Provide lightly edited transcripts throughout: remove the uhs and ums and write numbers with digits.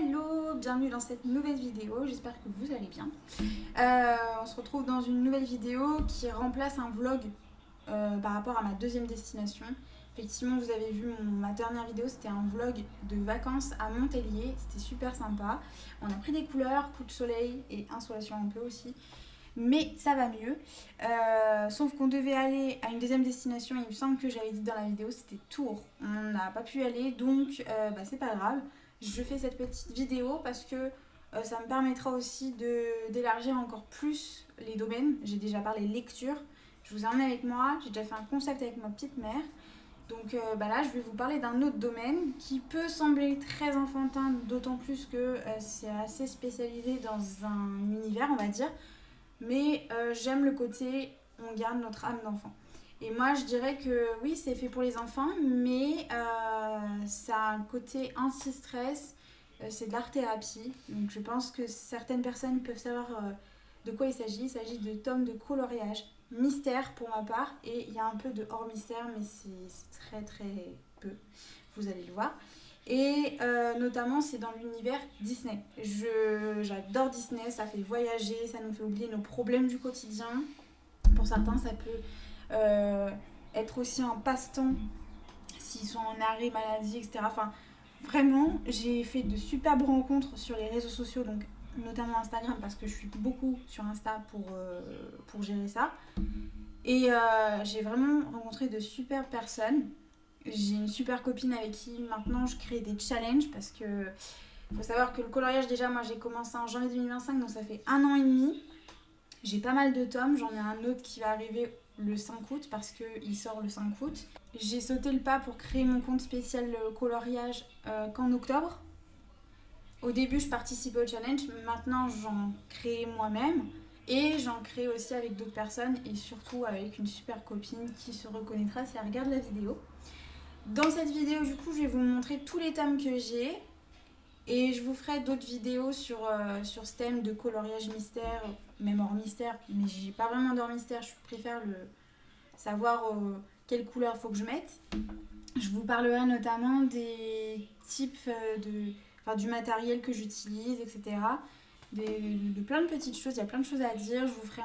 Hello, bienvenue dans cette nouvelle vidéo, j'espère que vous allez bien. On se retrouve dans une nouvelle vidéo qui remplace un vlog par rapport à ma deuxième destination. Effectivement, vous avez vu ma dernière vidéo, c'était un vlog de vacances à Montpellier, c'était super sympa. On a pris des couleurs, coup de soleil et insolation un peu aussi. Mais ça va mieux, sauf qu'on devait aller à une deuxième destination, il me semble que j'avais dit dans la vidéo, c'était Tours. On n'a pas pu y aller, donc c'est pas grave. Je fais cette petite vidéo parce que ça me permettra aussi d'élargir encore plus les domaines. J'ai déjà parlé lecture, je vous emmène avec moi, j'ai déjà fait un concept avec ma petite mère. Donc là, je vais vous parler d'un autre domaine qui peut sembler très enfantin, d'autant plus que c'est assez spécialisé dans un univers, on va dire. Mais j'aime le côté on garde notre âme d'enfant. Et moi je dirais que oui, c'est fait pour les enfants, mais ça a un côté anti-stress, c'est de l'art-thérapie. Donc je pense que certaines personnes peuvent savoir de quoi il s'agit. Il s'agit de tomes de coloriage, mystère pour ma part, et il y a un peu de hors mystère, mais c'est très très peu, vous allez le voir. Et notamment, c'est dans l'univers Disney. J'adore Disney, ça fait voyager, ça nous fait oublier nos problèmes du quotidien. Pour certains, ça peut être aussi un passe-temps s'ils sont en arrêt maladie, etc. Enfin, vraiment, j'ai fait de superbes rencontres sur les réseaux sociaux, donc notamment Instagram, parce que je suis beaucoup sur Insta pour gérer ça. Et j'ai vraiment rencontré de superbes personnes. J'ai une super copine avec qui maintenant je crée des challenges parce que faut savoir que le coloriage, déjà moi j'ai commencé en janvier 2025, donc ça fait 1 an et demi. J'ai pas mal de tomes, j'en ai un autre qui va arriver le 5 août parce qu'il sort le 5 août. J'ai sauté le pas pour créer mon compte spécial coloriage qu'en octobre. Au début je participais au challenge, maintenant j'en crée moi-même. Et j'en crée aussi avec d'autres personnes et surtout avec une super copine qui se reconnaîtra si elle regarde la vidéo. Dans cette vidéo, du coup, je vais vous montrer tous les thèmes que j'ai et je vous ferai d'autres vidéos sur ce thème de coloriage mystère, même hors mystère, mais j'ai pas vraiment d'hors mystère, je préfère savoir quelle couleur il faut que je mette. Je vous parlerai notamment des types du matériel que j'utilise, etc. De plein de petites choses, il y a plein de choses à dire. Je vous ferai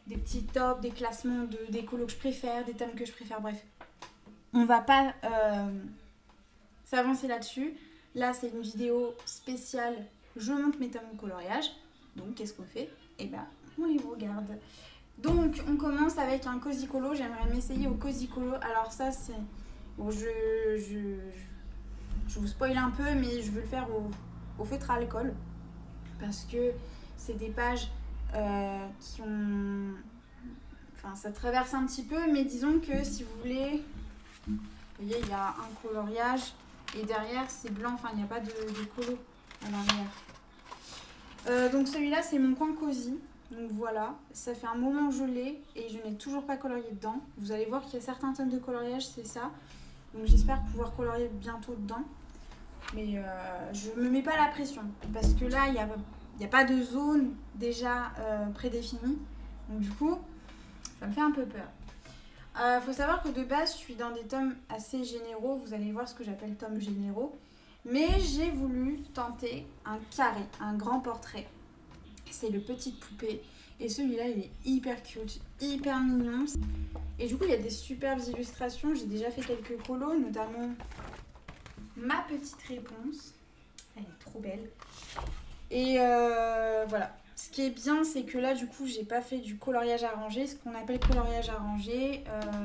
des petits tops, des classements des colos que je préfère, des thèmes que je préfère, bref. On va pas s'avancer là-dessus. Là, c'est une vidéo spéciale. Je montre mes tomes de coloriage. Donc, qu'est-ce qu'on fait ? Eh ben, on les regarde. Donc, on commence avec un Cozy Colo. J'aimerais m'essayer au Cozy Colo. Alors ça, c'est... Bon, je vous spoil un peu, mais je veux le faire au feutre à alcool. Parce que c'est des pages qui ont... Enfin, ça traverse un petit peu, mais disons que si vous voulez... Vous voyez, il y a un coloriage et derrière c'est blanc, enfin il n'y a pas de colo à l'arrière. Donc celui-là c'est mon coin cosy. Donc voilà, ça fait un moment que je l'ai et je n'ai toujours pas colorié dedans. Vous allez voir qu'il y a certains thèmes de coloriage, c'est ça. Donc j'espère pouvoir colorier bientôt dedans. Mais je me mets pas la pression parce que là il n'y a pas de zone déjà prédéfinie. Donc du coup, ça me fait un peu peur. Faut savoir que de base, je suis dans des tomes assez généraux. Vous allez voir ce que j'appelle tomes généraux. Mais j'ai voulu tenter un carré, un grand portrait. C'est le Petite Poupée. Et celui-là, il est hyper cute, hyper mignon. Et du coup, il y a des superbes illustrations. J'ai déjà fait quelques colos, notamment ma petite réponse. Elle est trop belle. Et voilà. Ce qui est bien, c'est que là, du coup, j'ai pas fait du coloriage arrangé. Ce qu'on appelle coloriage arrangé,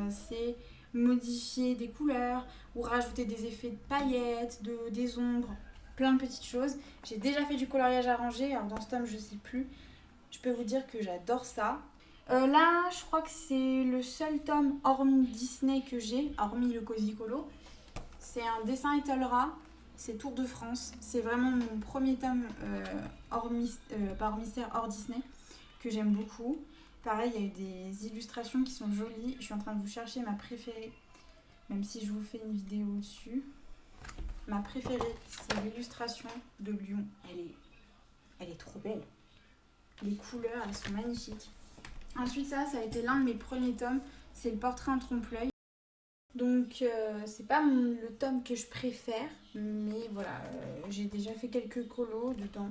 c'est modifier des couleurs ou rajouter des effets de paillettes, des ombres, plein de petites choses. J'ai déjà fait du coloriage arrangé. Alors, dans ce tome, je sais plus. Je peux vous dire que j'adore ça. Là, je crois que c'est le seul tome hormis Disney que j'ai, hormis le Cozy Colo. C'est un dessin étalera. C'est Tour de France. C'est vraiment mon premier tome hors mystère, hors Disney, que j'aime beaucoup. Pareil, il y a des illustrations qui sont jolies. Je suis en train de vous chercher ma préférée, même si je vous fais une vidéo dessus. Ma préférée, c'est l'illustration de Lion. Elle est trop belle. Les couleurs, elles sont magnifiques. Ensuite, ça a été l'un de mes premiers tomes. C'est le portrait en trompe-l'œil. Donc c'est pas le tome que je préfère, mais voilà, j'ai déjà fait quelques colos dedans.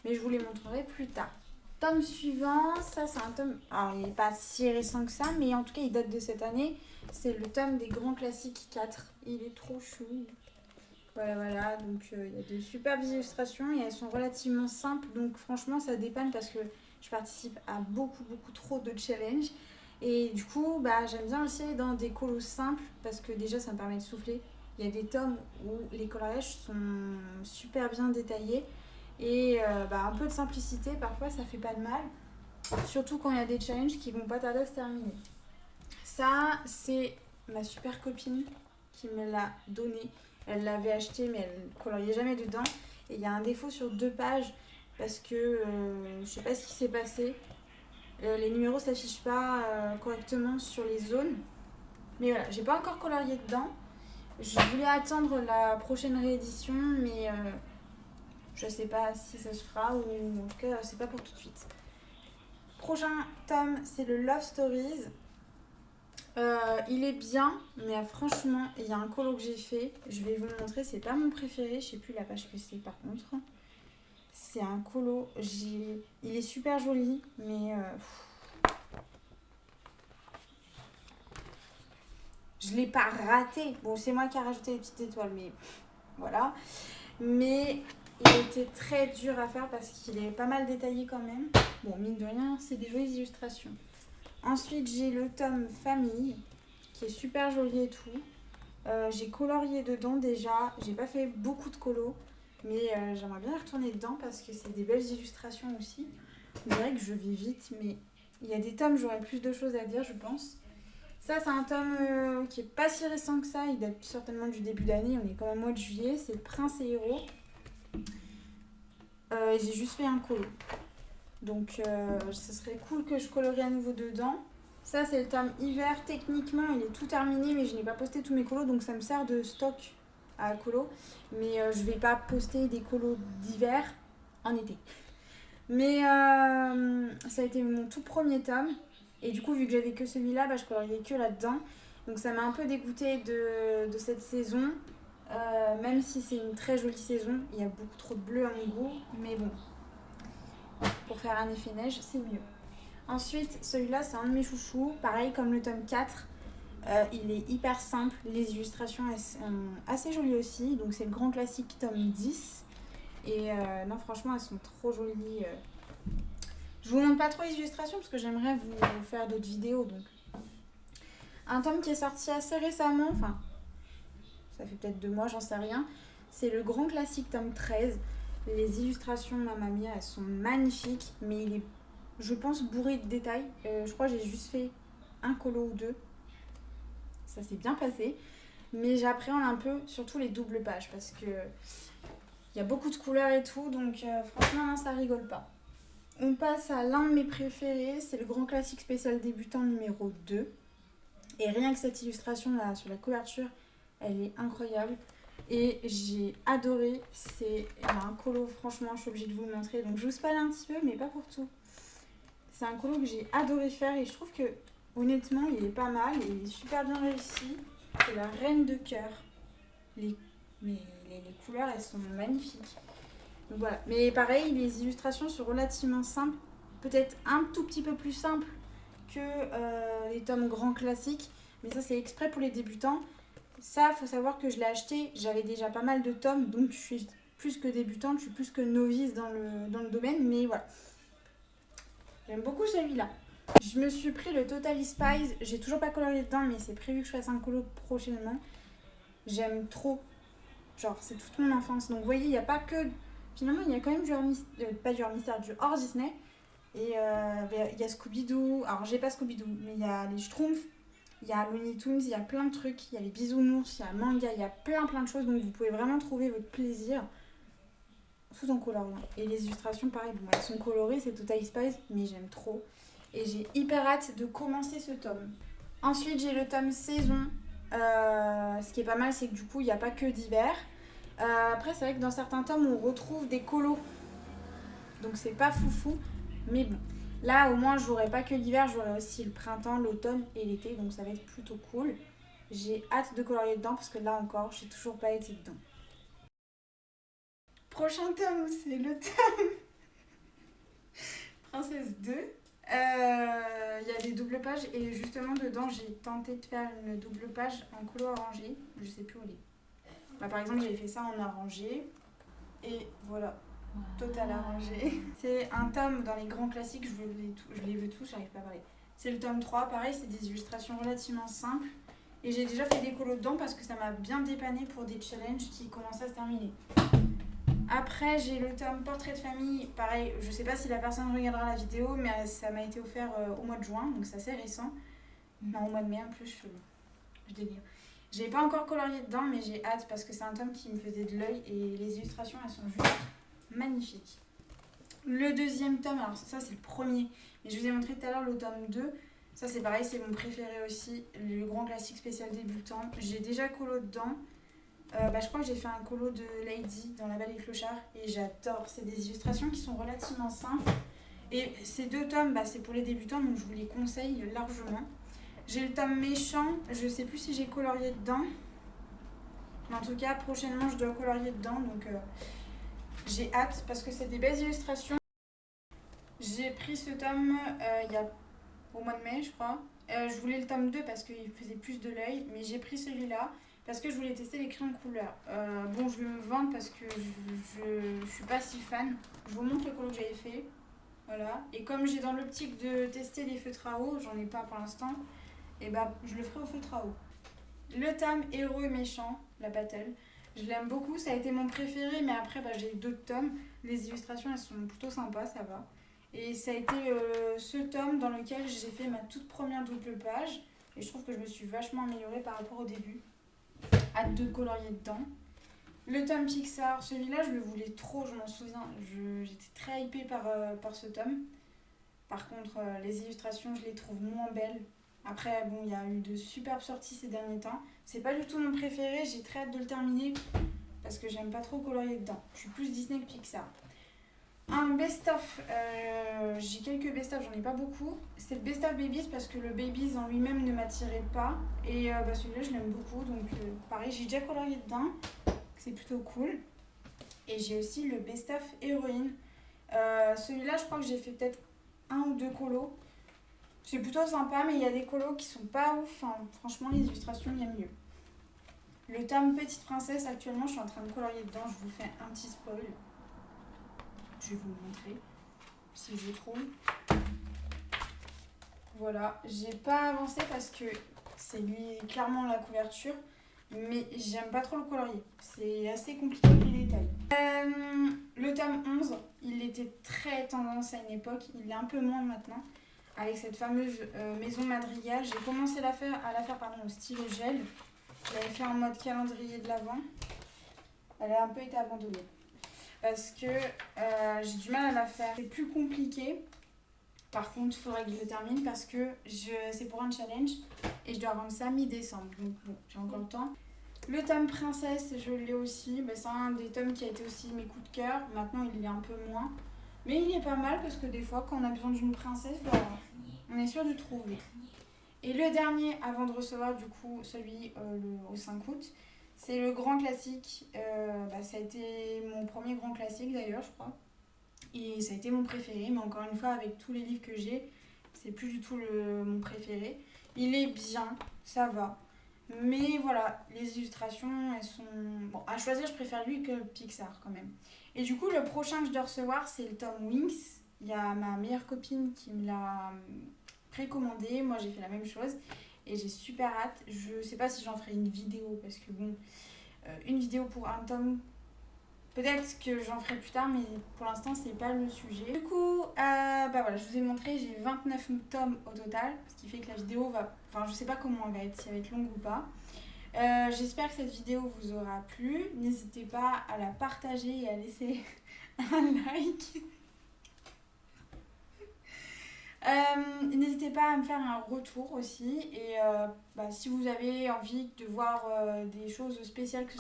Mais je vous les montrerai plus tard. Tome suivant, ça c'est un tome, alors il n'est pas si récent que ça, mais en tout cas il date de cette année. C'est le tome des grands classiques 4. Il est trop chou. Voilà, donc il y a de superbes illustrations et elles sont relativement simples, donc franchement ça dépanne parce que je participe à beaucoup trop de challenges. Et du coup, j'aime bien aussi aller dans des colos simples parce que déjà ça me permet de souffler. Il y a des tomes où les coloriages sont super bien détaillés et un peu de simplicité, parfois ça fait pas de mal. Surtout quand il y a des challenges qui vont pas tarder à se terminer. Ça, c'est ma super copine qui me l'a donné. Elle l'avait acheté mais elle ne coloriait jamais dedans. Et il y a un défaut sur 2 pages parce que je sais pas ce qui s'est passé. Les numéros s'affichent pas correctement sur les zones. Mais voilà, j'ai pas encore colorié dedans. Je voulais attendre la prochaine réédition, mais je sais pas si ça se fera ou en tout cas c'est pas pour tout de suite. Prochain tome, c'est le Love Stories. Il est bien, mais franchement, il y a un colo que j'ai fait. Je vais vous le montrer, c'est pas mon préféré. Je sais plus la page que c'est par contre. C'est un colo. Il est super joli, mais je l'ai pas raté. Bon, c'est moi qui ai rajouté les petites étoiles, mais voilà. Mais il était très dur à faire parce qu'il est pas mal détaillé quand même. Bon, mine de rien, c'est des jolies illustrations. Ensuite, j'ai le tome Famille, qui est super joli et tout. J'ai colorié dedans déjà. J'ai pas fait beaucoup de colos, mais j'aimerais bien retourner dedans parce que c'est des belles illustrations aussi. On dirait que je vais vite, mais il y a des tomes, j'aurais plus de choses à dire, je pense. Ça, c'est un tome qui est pas si récent que ça. Il date certainement du début d'année. On est quand même au mois de juillet. C'est Prince et Héros. J'ai juste fait un colo. Donc, ce serait cool que je colorie à nouveau dedans. Ça, c'est le tome hiver. Techniquement, il est tout terminé, mais je n'ai pas posté tous mes colos, donc ça me sert de stock à colo. Mais je vais pas poster des colos d'hiver en été. Mais ça a été mon tout premier tome. Et du coup, vu que j'avais que celui-là, je coloriais que là-dedans. Donc ça m'a un peu dégoûtée de cette saison. Même si c'est une très jolie saison, il y a beaucoup trop de bleu à mon goût. Mais bon, pour faire un effet neige, c'est mieux. Ensuite, celui-là, c'est un de mes chouchous. Pareil comme le tome 4. Il est hyper simple. Les illustrations elles sont assez jolies aussi. Donc c'est le grand classique tome 10. Et non, franchement, elles sont trop jolies. Je vous montre pas trop les illustrations parce que j'aimerais vous faire d'autres vidéos. Donc, un tome qui est sorti assez récemment, enfin, ça fait peut-être 2 mois, j'en sais rien. C'est le grand classique tome 13. Les illustrations Mamma Mia, elles sont magnifiques, mais il est, je pense, bourré de détails. Je crois que j'ai juste fait un colo ou 2. Ça s'est bien passé. Mais j'appréhende un peu, surtout les doubles pages, parce que il y a beaucoup de couleurs et tout, donc franchement, non, ça rigole pas. On passe à l'un de mes préférés, c'est le grand classique spécial débutant numéro 2. Et rien que cette illustration là sur la couverture, elle est incroyable. Et j'ai adoré, c'est un colo, franchement je suis obligée de vous le montrer. Donc je vous spoil un petit peu, mais pas pour tout. C'est un colo que j'ai adoré faire et je trouve que honnêtement il est pas mal, il est super bien réussi. C'est la reine de cœur. Les couleurs elles sont magnifiques. Donc voilà. Mais pareil, les illustrations sont relativement simples, peut-être un tout petit peu plus simples que les tomes grands classiques, mais ça c'est exprès pour les débutants. Ça, faut savoir que je l'ai acheté, j'avais déjà pas mal de tomes, donc je suis plus que débutante, je suis plus que novice dans le domaine, mais voilà. J'aime beaucoup celui-là. Je me suis pris le Totally Spies, j'ai toujours pas colorié dedans, mais c'est prévu que je fasse un colo prochainement. J'aime trop, genre c'est toute mon enfance, donc vous voyez, il n'y a pas que... Finalement, il y a quand même pas du hors mystère, du hors Disney. Et il y a Scooby-Doo. Alors, j'ai pas Scooby-Doo, mais il y a les Schtroumpfs, il y a Looney Tunes, il y a plein de trucs. Il y a les bisounours, il y a manga, il y a plein de choses. Donc, vous pouvez vraiment trouver votre plaisir tout en coloriant. Et les illustrations, pareil, bon, elles sont colorées, c'est Totally Spies, mais j'aime trop. Et j'ai hyper hâte de commencer ce tome. Ensuite, j'ai le tome saison. Ce qui est pas mal, c'est que du coup, il n'y a pas que d'hiver. Après, c'est vrai que dans certains tomes, on retrouve des colos. Donc, c'est pas foufou. Mais bon, là, au moins, j'aurai pas que l'hiver, j'aurai aussi le printemps, l'automne et l'été. Donc, ça va être plutôt cool. J'ai hâte de colorier dedans parce que là encore, j'ai toujours pas été dedans. Prochain tome, c'est le tome Princesse 2. Il y a des doubles pages et justement dedans, j'ai tenté de faire une double page en colo orangé. Je sais plus où elle est. Bah, par exemple, j'avais fait ça en orangé et voilà. Total arrangé. C'est un tome dans les grands classiques, je les veux tous, j'arrive pas à parler. C'est le tome 3, pareil, c'est des illustrations relativement simples. Et j'ai déjà fait des colos dedans parce que ça m'a bien dépanné pour des challenges qui commencent à se terminer. Après, j'ai le tome Portrait de famille. Pareil, je sais pas si la personne regardera la vidéo, mais ça m'a été offert au mois de juin, donc c'est assez récent. Non, au mois de mai en plus, je délire. J'ai pas encore colorié dedans, mais j'ai hâte parce que c'est un tome qui me faisait de l'œil et les illustrations, elles sont juste magnifiques. Le deuxième tome, alors ça c'est le premier, mais je vous ai montré tout à l'heure le tome 2. Ça c'est pareil, c'est mon préféré aussi, le grand classique spécial débutant. J'ai déjà colo dedans. Je crois que j'ai fait un colo de Lady dans La Belle et le Clochard et j'adore. C'est des illustrations qui sont relativement simples. Et ces deux tomes, c'est pour les débutants, donc je vous les conseille largement. J'ai le tome méchant, je sais plus si j'ai colorié dedans. Mais en tout cas, prochainement je dois colorier dedans, donc j'ai hâte parce que c'est des belles illustrations. J'ai pris ce tome il y a au mois de mai, je crois. Je voulais le tome 2 parce qu'il faisait plus de l'œil, mais j'ai pris celui-là parce que je voulais tester les crayons de couleur. Bon, je vais me vendre parce que je suis pas si fan. Je vous montre le colo que j'avais fait. Voilà. Et comme j'ai dans l'optique de tester les feutres à eau, j'en ai pas pour l'instant, et je le ferai au feutre à eau. Le tome héros et méchant, la battle. Je l'aime beaucoup, ça a été mon préféré, mais après j'ai eu d'autres tomes. Les illustrations elles sont plutôt sympas, ça va. Et ça a été ce tome dans lequel j'ai fait ma toute première double page. Et je trouve que je me suis vachement améliorée par rapport au début. Hâte de colorier dedans. Le tome Pixar, celui-là je le voulais trop, je m'en souviens. J'étais très hypée par ce tome. Par contre, les illustrations je les trouve moins belles. Après, bon, il y a eu de superbes sorties ces derniers temps. C'est pas du tout mon préféré, j'ai très hâte de le terminer parce que j'aime pas trop colorier dedans. Je suis plus Disney que Pixar. Un best-of, j'ai quelques best-of, j'en ai pas beaucoup. C'est le best-of Babies parce que le Babies en lui-même ne m'attirait pas. Et celui-là, je l'aime beaucoup. Donc, pareil, j'ai déjà colorié dedans. C'est plutôt cool. Et j'ai aussi le best-of Héroïne. Celui-là, je crois que j'ai fait peut-être un ou deux colos. C'est plutôt sympa, mais il y a des colos qui sont pas ouf. Enfin, franchement, les illustrations, il y a mieux. Le tome Petite Princesse, actuellement, je suis en train de colorier dedans. Je vous fais un petit spoil. Je vais vous le montrer si je trouve. Voilà, j'ai pas avancé parce que c'est lui clairement la couverture, mais j'aime pas trop le colorier. C'est assez compliqué avec les détails. Le tome 11, il était très tendance à une époque, il est un peu moins maintenant. Avec cette fameuse maison Madrigal, j'ai commencé à la faire au stylo gel. Je l'avais fait en mode calendrier de l'Avent. Elle a un peu été abandonnée. Parce que j'ai du mal à la faire. C'est plus compliqué. Par contre, il faudrait que je le termine parce que c'est pour un challenge et je dois rendre ça mi-décembre. Donc bon, j'ai encore le temps. Le tome Princesse, je l'ai aussi. C'est un des tomes qui a été aussi mes coups de cœur. Maintenant, il est un peu moins. Mais il est pas mal parce que des fois, quand on a besoin d'une princesse, on est sûr de trouver. Et le dernier, avant de recevoir du coup celui au 5 août, c'est le grand classique. Ça a été mon premier grand classique d'ailleurs, je crois. Et ça a été mon préféré, mais encore une fois, avec tous les livres que j'ai, c'est plus du tout mon préféré. Il est bien, ça va. Mais voilà, les illustrations, elles sont... Bon, à choisir, je préfère lui que Pixar quand même. Et du coup, le prochain que je dois recevoir, c'est le tome Wings. Il y a ma meilleure copine qui me l'a précommandé. Moi, j'ai fait la même chose. Et j'ai super hâte. Je sais pas si j'en ferai une vidéo, parce que bon, une vidéo pour un tome... Peut-être que j'en ferai plus tard, mais pour l'instant, c'est pas le sujet. Du coup, voilà, je vous ai montré, j'ai 29 tomes au total, ce qui fait que la vidéo va... Enfin, je sais pas comment elle va être, si elle va être longue ou pas. J'espère que cette vidéo vous aura plu. N'hésitez pas à la partager et à laisser un like. N'hésitez pas à me faire un retour aussi. Et si vous avez envie de voir des choses spéciales, que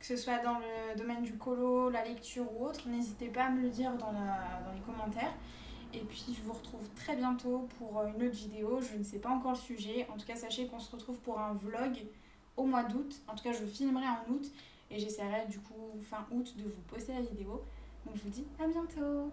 ce soit dans le domaine du colo, la lecture ou autre, n'hésitez pas à me le dire dans les commentaires. Et puis je vous retrouve très bientôt pour une autre vidéo. Je ne sais pas encore le sujet. En tout cas, sachez qu'on se retrouve pour un vlog au mois d'août. En tout cas, je filmerai en août et j'essaierai du coup fin août de vous poster la vidéo. Donc je vous dis à bientôt.